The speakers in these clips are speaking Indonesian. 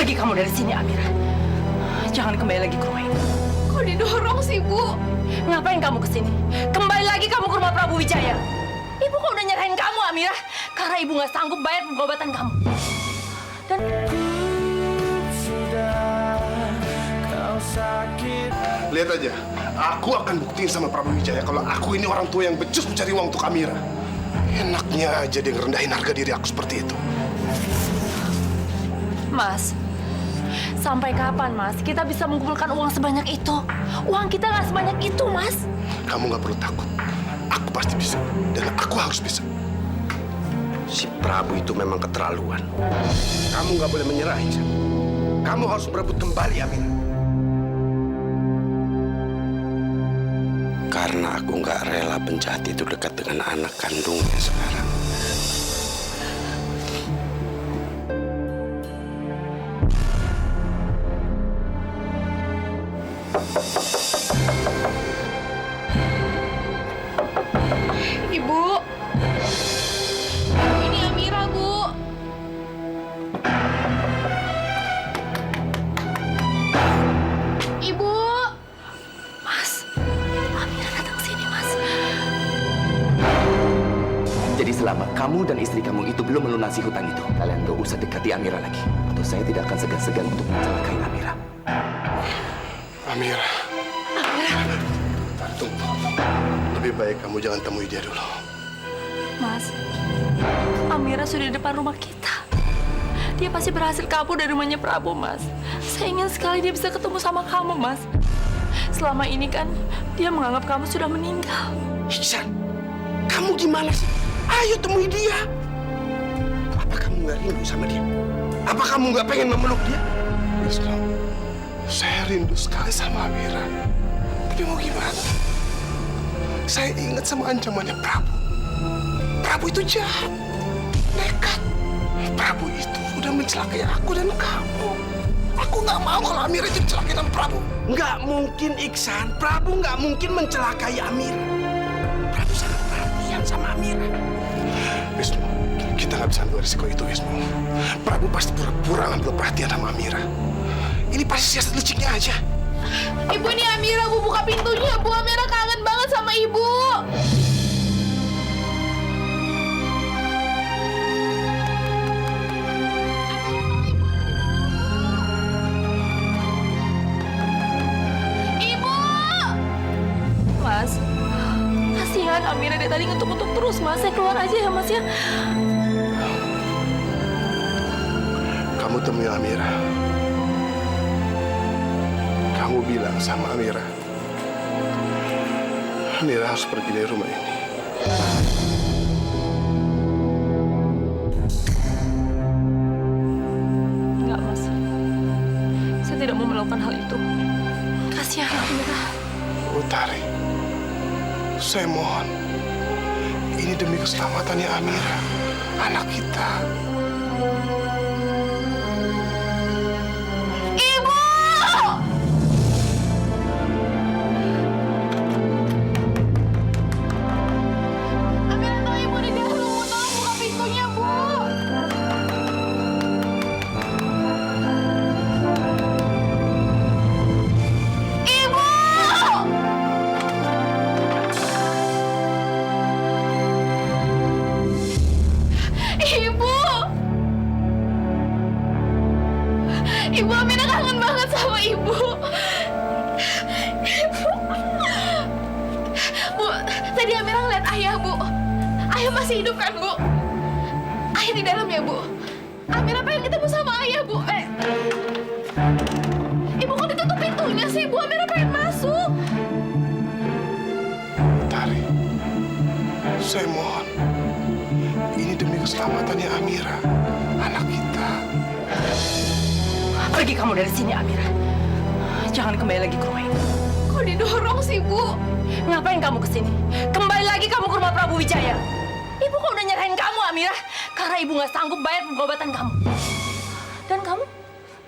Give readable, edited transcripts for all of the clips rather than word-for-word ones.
Pergi kamu dari sini, Amira. Jangan kembali lagi ke rumah ini. Kok didorong sih, Bu? Ngapain kamu kesini? Kembali lagi kamu ke rumah Prabu Wijaya. Ibu kok udah nyerahin kamu, Amira? Karena ibu nggak sanggup bayar pengobatan kamu. Dan lihat aja, aku akan buktiin sama Prabu Wijaya kalau aku ini orang tua yang becus mencari uang untuk Amira. Enaknya aja dia ngerendahin harga diri aku seperti itu. Mas, sampai kapan, Mas? Kita bisa mengumpulkan uang sebanyak itu? Uang kita nggak sebanyak itu, Mas. Kamu nggak perlu takut. Aku pasti bisa, dan aku harus bisa. Si Prabu itu memang keterlaluan. Kamu nggak boleh menyerah, Iksan. Kamu harus merebut kembali Amira. Karena aku nggak rela penjahat itu dekat dengan anak kandungnya sekarang. Ibu. Ini Amira, Bu. Ibu. Mas, Amira datang sini, Mas. Jadi selama kamu dan istri kamu itu belum melunasi hutang itu, kalian gak usah dekati Amira lagi. Atau saya tidak akan segan-segan untuk mencelakai Amira. Amira. Tunggu. Lebih baik kamu jangan temui dia dulu. Mas, Amira sudah di depan rumah kita. Dia pasti berhasil kabur dari rumahnya Prabu, Mas. Saya ingin sekali dia bisa ketemu sama kamu, Mas. Selama ini kan dia menganggap kamu sudah meninggal. Iksan, kamu gimana sih? Ayo temui dia. Apa kamu nggak rindu sama dia? Apa kamu nggak pengen memeluk dia? Wisnu, saya rindu sekali sama Amira. Tapi mau gimana? Saya ingat sama ancamannya Prabu. Prabu itu jahat, nekat. Prabu itu udah mencelakai aku dan kamu. Aku nggak mau kalau Amira jadi celakain sama Prabu. Nggak mungkin, Iksan. Prabu nggak mungkin mencelakai Amira. Prabu sangat perhatian sama Amira. Wisnu, kita nggak bisa ambil risiko itu, Wisnu. Prabu pasti pura-pura ngambil perhatian sama Amira. Ini pasti siasat liciknya aja. Ibu, ini Amira, Bu. Buka pintunya, Bu. Amira kangen banget sama Ibu. Ibu! Mas, kasihan Amira dia tadi ngetuk-ngetuk terus, Mas. Saya keluar aja ya, Mas ya. Kamu temui Amira. Kamu bilang sama Amira, Amira harus pergi dari rumah ini. Enggak, Mas. Saya tidak mau melakukan hal itu. Kasihan Amira. Utari, saya mohon. Ini demi keselamatannya Amira, anak kita. Ibu! Amira tahu Ibu di dalam. Tolong buka pintunya, Bu. Ibu! Ibu! Ibu, Amira kangen banget sama Ibu. Ibu. Bu, tadi Amira ngeliat Ayah, Bu. Ayah masih hidup kan, Bu? Ayah di dalam ya, Bu? Amira pengen ketemu sama Ayah, Bu. Ibu kok ditutup pintunya sih, Bu? Amira pengen masuk. Utari, saya mohon. Ini demi keselamatannya Amira, anak kita. Pergi kamu dari sini, Amira. Jangan kembali lagi ke rumah ini. Kok didorong sih, Bu? Ngapain kamu kesini? Kembali lagi kamu ke rumah Prabu Wijaya. Ibu kok udah nyerahin kamu, Amira? Karena ibu nggak sanggup bayar pengobatan kamu. Dan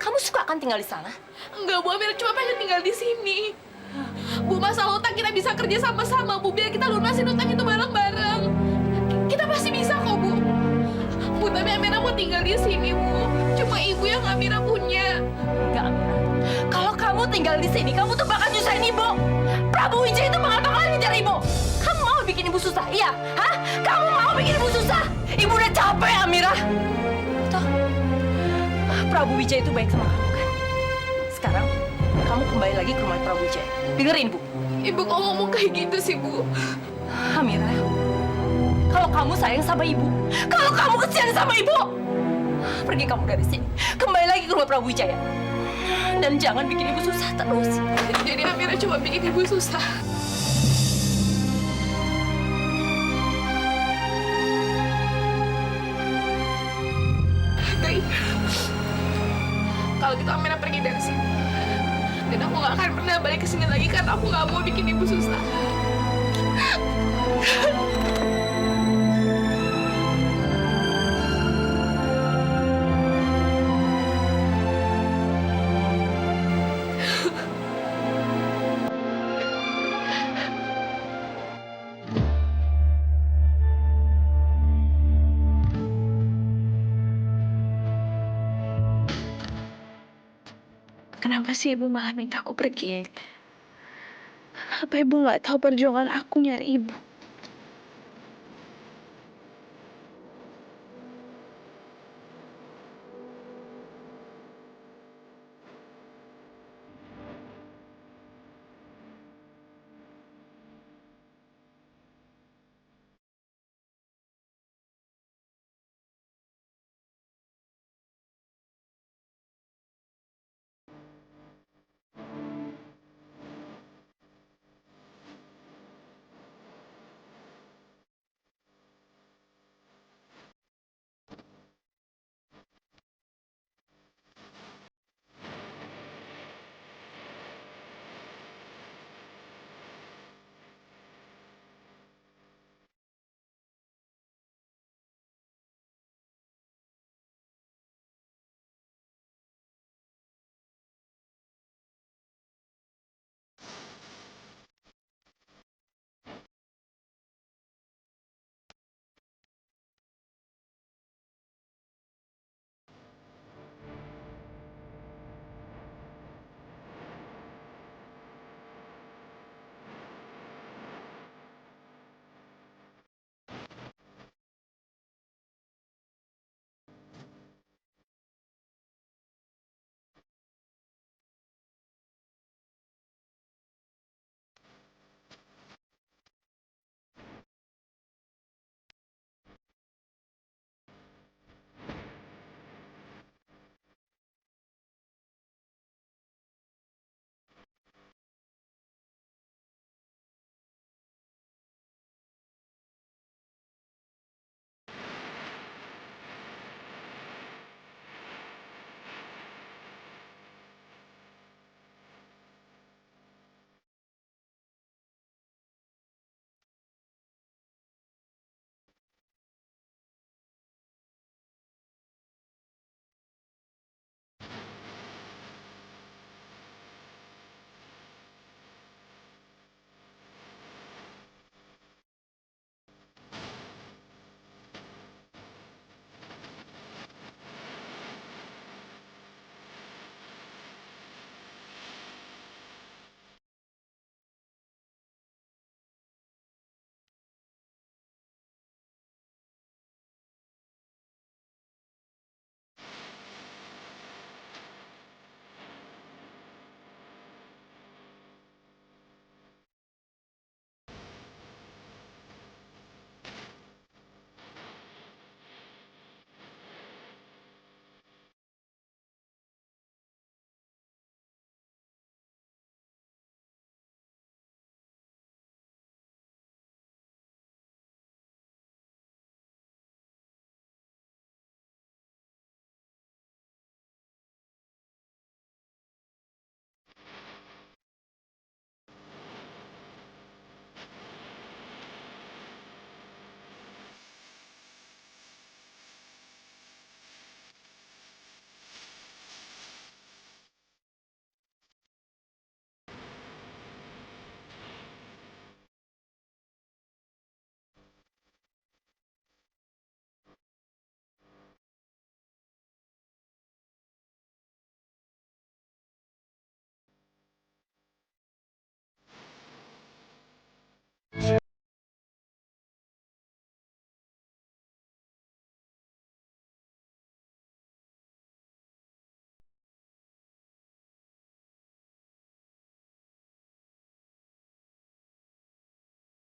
kamu suka kan tinggal di sana? Enggak, Bu. Amira cuma pengen tinggal di sini. Bu, masalah utang kita bisa kerja sama-sama, Bu. Biar kita lunasin utang itu bareng-bareng. Kita pasti bisa kok, Bu. Bu, tapi Amira mau tinggal di sini, Bu. Cuma ibu yang Amira punya. Amira. Kalau kamu tinggal di sini, kamu tuh bakal nyusahin ibu. Prabu Wijaya itu bakal ngejar ibu. Kamu mau bikin ibu susah, iya? Hah? Kamu mau bikin ibu susah? Ibu udah capek, Amira. Toh, Prabu Wijaya itu baik sama kamu kan? Sekarang, kamu kembali lagi ke rumah Prabu Wijaya. Dengerin, Bu. Ibu kok ngomong kayak gitu sih, Bu? Amira, kalau kamu sayang sama ibu, kalau kamu kesian sama ibu, pergi kamu dari sini. Kembali lagi ke rumah Prabu Wijaya. Dan jangan bikin ibu susah terus. Jadi Amira cuma bikin ibu susah. Tapi, kalau gitu Amira pergi dari sini. Dan aku gak akan pernah balik ke sini lagi karena aku gak mau bikin ibu susah. Kenapa sih ibu malah minta aku pergi? Apa ibu nggak tahu perjuangan aku nyari ibu?